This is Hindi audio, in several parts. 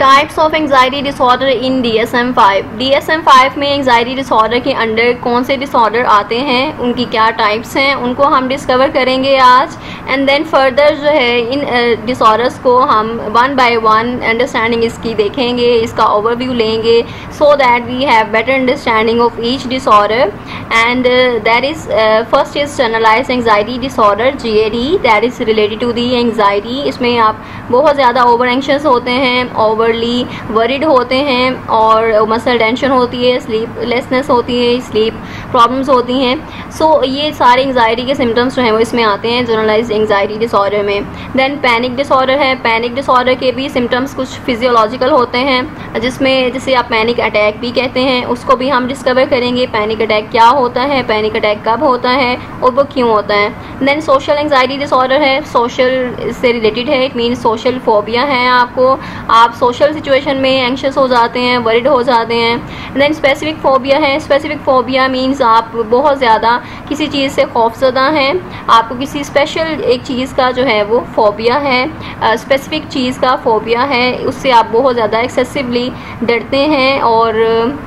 Types of anxiety disorder in DSM-5। DSM-5 में एंग्जाइटी डिसऑर्डर के अंडर कौन से डिसऑर्डर आते हैं, उनकी क्या टाइप्स हैं, उनको हम डिस्कवर करेंगे आज। एंड देन फर्दर जो है इन डिसऑर्डर्स को हम वन बाय वन अंडरस्टैंडिंग इसकी देखेंगे, इसका ओवरव्यू लेंगे, so that we have better understanding of each disorder. And that is first is generalised anxiety disorder GAD, that is related to the anxiety. इसमें आप बहुत ज़्यादा ओवर एंक्शस होते हैं, ओवरली वरीड होते हैं, और मसल टेंशन होती है, स्लीपलेसनेस होती है, स्लीप प्रॉब्लम्स होती हैं। सो ये सारे एंग्जाइटी के सिम्टम्स जो हैं वो इसमें आते हैं जनरलाइज्ड एंग्जाइटी डिसऑर्डर में। देन पैनिक डिसऑर्डर है। पैनिक डिसऑर्डर के भी सिम्टम्स कुछ फिजियोलॉजिकल होते हैं, जिसमें जिसे आप पैनिक अटैक भी कहते हैं, उसको भी हम डिस्कवर करेंगे। पैनिक अटैक क्या होता है, पैनिक अटैक कब होता है और वो क्यों होता है। देन सोशल एंग्जाइटी डिसऑर्डर है, सोशल से रिलेटेड है, इट मीन सोशल फोबिया है आपको, आप सोशल सिचुएशन में एंक्शस हो जाते हैं, वरिड हो जाते हैं। देन स्पेसिफिक फोबिया है। स्पेसिफिक फोबिया मीन्स आप बहुत ज़्यादा किसी चीज़ से खौफजदा हैं, आपको किसी स्पेशल एक चीज़ का जो है वो फोबिया है, स्पेसिफिक चीज़ का फोबिया है, उससे आप बहुत ज़्यादा एक्सेसिवली डरते हैं, और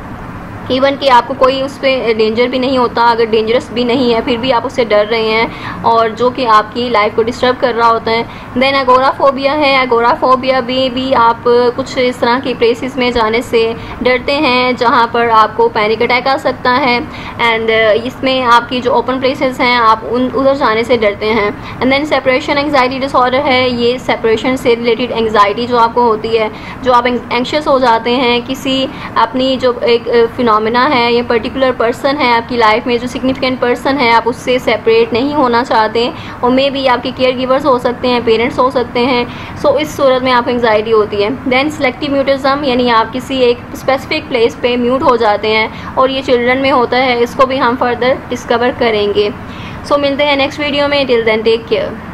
इवन कि आपको कोई उस पर डेंजर भी नहीं होता, अगर डेंजरस भी नहीं है फिर भी आप उससे डर रहे हैं, और जो कि आपकी लाइफ को डिस्टर्ब कर रहा होता है। देन एगोराफोबिया है। एगोराफोबिया भी आप कुछ इस तरह की प्लेसेस में जाने से डरते हैं जहां पर आपको पैनिक अटैक आ सकता है, एंड इसमें आपकी जो ओपन प्लेसेस हैं आप उधर जाने से डरते हैं। And then separation anxiety disorder है। ये सेपरेशन से रिलेटेड एंग्जाइटी जो आपको होती है, जो आप एंक्शस हो जाते हैं किसी अपनी जो एक फिनोमेना है, ये पर्टिकुलर पर्सन है आपकी लाइफ में जो सिग्निफिकेंट पर्सन है, आप उससे सेपरेट नहीं होना चाहते, और मे बी आपके केयर गिवर्स हो सकते हैं, पेरेंट्स हो सकते हैं। सो इस सूरत में आपको एंग्जाइटी होती है। देन सिलेक्टिव म्यूटिज्म, यानी आप किसी एक स्पेसिफिक प्लेस पे म्यूट हो जाते हैं, और ये चिल्ड्रन में होता है, इसको भी हम फर्दर डिस्कवर करेंगे। सो मिलते हैं नेक्स्ट वीडियो में। Till then take care.